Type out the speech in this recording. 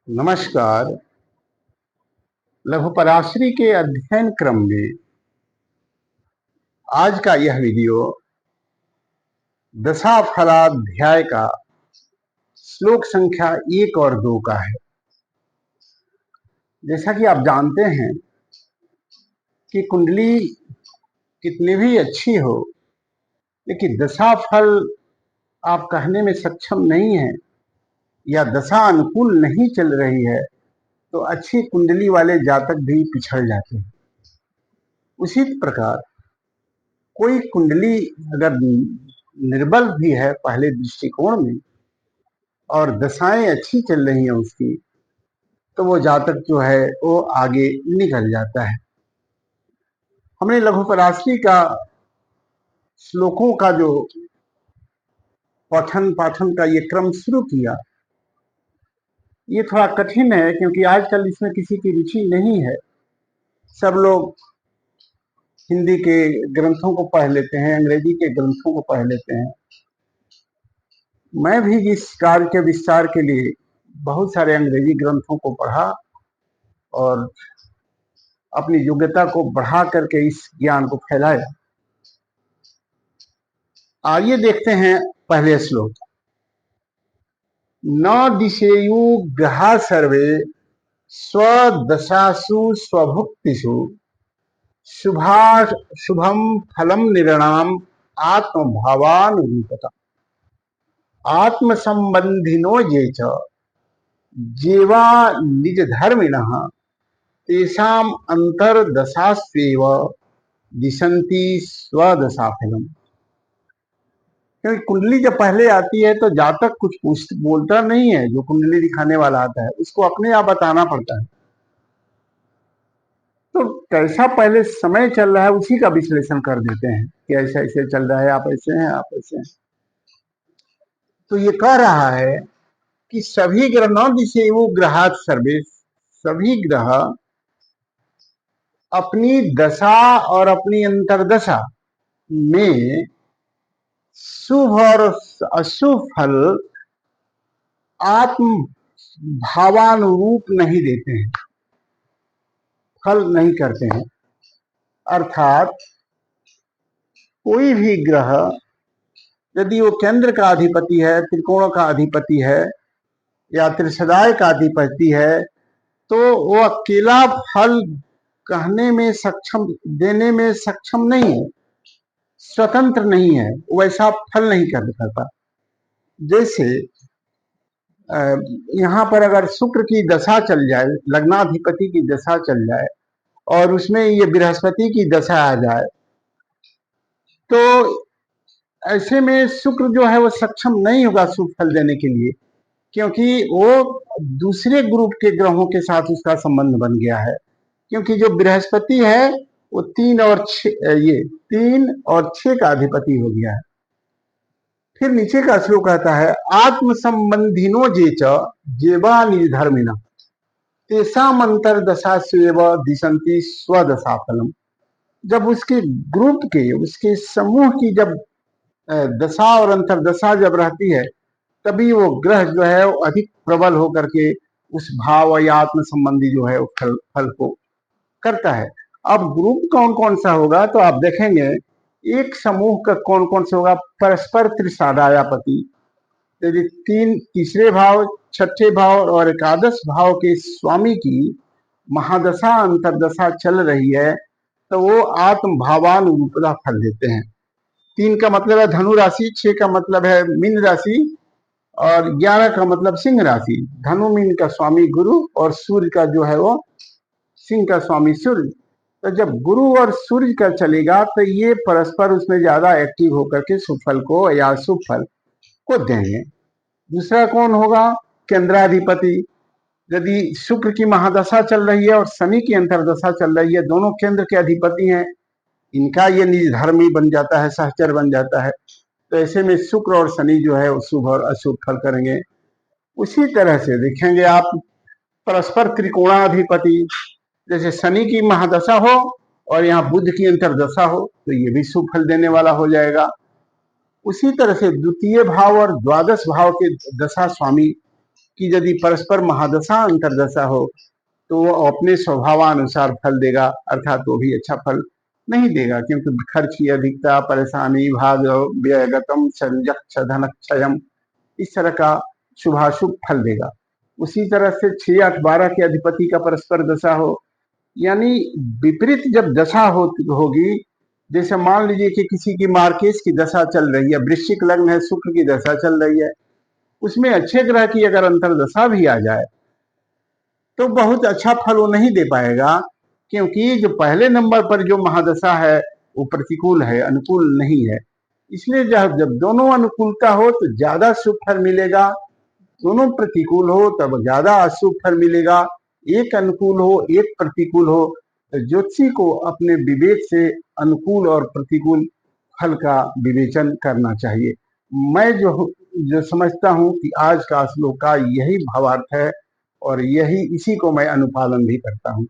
नमस्कार। लघु पराशरी के अध्ययन क्रम में आज का यह वीडियो दशाफलाध्याय का श्लोक संख्या 1 और 2 का है। जैसा कि आप जानते हैं कि कुंडली कितनी भी अच्छी हो, लेकिन दशाफल आप कहने में सक्षम नहीं है या दशा अनुकूल नहीं चल रही है तो अच्छी कुंडली वाले जातक भी पिछड़ जाते हैं। उसी प्रकार कोई कुंडली अगर निर्बल भी है पहले दृष्टिकोण में और दशाएं अच्छी चल रही हैं उसकी, तो वो जातक जो है वो आगे निकल जाता है। हमने लघु पराशरी का श्लोकों का जो पठन पाठन का ये क्रम शुरू किया, ये थोड़ा कठिन है क्योंकि आजकल इसमें किसी की रुचि नहीं है। सब लोग हिंदी के ग्रंथों को पढ़ लेते हैं, अंग्रेजी के ग्रंथों को पढ़ लेते हैं। मैं भी इस कार्य के विस्तार के लिए बहुत सारे अंग्रेजी ग्रंथों को पढ़ा और अपनी योग्यता को बढ़ा करके इस ज्ञान को फैलाया। आइए देखते हैं पहले श्लोक। न दिशेयु ग्रहा सर्वे स्वदशासु स्वभुक्तिषु शुभम फलम निर्णाम आत्मभावानुरूपता आत्म संबंधिनो ये च जेवा निज धर्मिणः तेषाम अंतर्दशास्वेव दिशन्ति स्वदशाफलम। क्योंकि कुंडली जब पहले आती है तो जातक कुछ बोलता नहीं है, जो कुंडली दिखाने वाला आता है उसको अपने आप बताना पड़ता है। तो कैसा पहले समय चल रहा है उसी का विश्लेषण कर देते हैं कि ऐसा ऐसे चल रहा है, आप ऐसे हैं, आप ऐसे हैं। तो ये कह रहा है कि सभी ग्रह न दिशे वो ग्रहात सर्वे, सभी ग्रह अपनी दशा और अपनी अंतर्दशा में शुभ और अशुभ फल आत्म भावानुरूप नहीं देते हैं, फल नहीं करते हैं। अर्थात कोई भी ग्रह यदि वो केंद्र का अधिपति है, त्रिकोण का अधिपति है या त्रिसदाय का अधिपति है, तो वो अकेला फल कहने में सक्षम, देने में सक्षम नहीं है, स्वतंत्र नहीं है, वैसा फल नहीं कर सकता। जैसे यहाँ पर अगर शुक्र की दशा चल जाए, लग्नाधिपति की दशा चल जाए और उसमें ये बृहस्पति की दशा आ जाए, तो ऐसे में शुक्र जो है वो सक्षम नहीं होगा शुभ फल देने के लिए, क्योंकि वो दूसरे ग्रुप के ग्रहों के साथ उसका संबंध बन गया है। क्योंकि जो बृहस्पति है वो 3 और 6 का अधिपति हो गया है। फिर नीचे का श्लोक कहता है आत्म संबंधिनो जे च जेवा निज धर्मिणा तेषाम अंतर्दशा स्वेव दिशन्ति स्वदशाफलम। जब उसके ग्रुप के, उसके समूह की जब दशा और अंतर्दशा जब रहती है, तभी वो ग्रह जो है वो अधिक प्रबल होकर के उस भाव या आत्म संबंधी जो है वो फल को करता है। अब ग्रुप कौन कौन सा होगा तो आप देखेंगे एक समूह का कौन कौन सा होगा। परस्पर त्रिसादायापति, यदि तीसरे भाव, छठे भाव और एकादश भाव के स्वामी की महादशा अंतर्दशा चल रही है तो वो आत्म भावानुरूपता फल देते हैं। 3 का मतलब है धनु राशि, 6 का मतलब है मीन राशि और 11 का मतलब सिंह राशि। धनु मीन का स्वामी गुरु और सूर्य का जो है वो सिंह का स्वामी सूर्य। तो जब गुरु और सूर्य का चलेगा तो ये परस्पर उसमें ज्यादा एक्टिव होकर के शुभ फल को या अशुभ फल को देंगे। दूसरा कौन होगा? केंद्राधिपति। यदि शुक्र की महादशा चल रही है और शनि की अंतर्दशा चल रही है, दोनों केंद्र के अधिपति हैं, इनका ये निज धर्मी बन जाता है, सहचर बन जाता है। तो ऐसे में शुक्र और शनि जो है शुभ और अशुभ फल करेंगे। उसी तरह से देखेंगे आप परस्पर त्रिकोणाधिपति, जैसे शनि की महादशा हो और यहाँ बुध की अंतर्दशा हो तो ये भी शुभ फल देने वाला हो जाएगा। उसी तरह से द्वितीय भाव और द्वादश भाव के दशा स्वामी कि यदि परस्पर महादशा अंतर्दशा हो तो वो अपने स्वभावानुसार फल देगा, अर्थात वो भी अच्छा फल नहीं देगा, क्योंकि खर्च की अधिकता, परेशानी, भाग व्ययगतम, संजक्ष धनक्षयम, इस तरह का शुभाशुभ फल देगा। उसी तरह से 6, 8, 12 के अधिपति का परस्पर दशा हो, यानी विपरीत जब दशा होगी, जैसे मान लीजिए कि किसी की मार्केश की दशा चल रही है, वृश्चिक लग्न है, शुक्र की दशा चल रही है, उसमें अच्छे ग्रह की अगर अंतर्दशा भी आ जाए तो बहुत अच्छा फल वो नहीं दे पाएगा, क्योंकि जो पहले नंबर पर जो महादशा है वो प्रतिकूल है, अनुकूल नहीं है। इसलिए जब जब दोनों अनुकूलता हो तो ज्यादा शुभ फल मिलेगा, दोनों प्रतिकूल हो तब ज्यादा अशुभ फल मिलेगा, एक अनुकूल हो एक प्रतिकूल हो तो ज्योतिषी को अपने विवेक से अनुकूल और प्रतिकूल फल का विवेचन करना चाहिए। मैं जो जो समझता हूँ कि आज का श्लोक का यही भावार्थ है और यही इसी को मैं अनुपालन भी करता हूँ।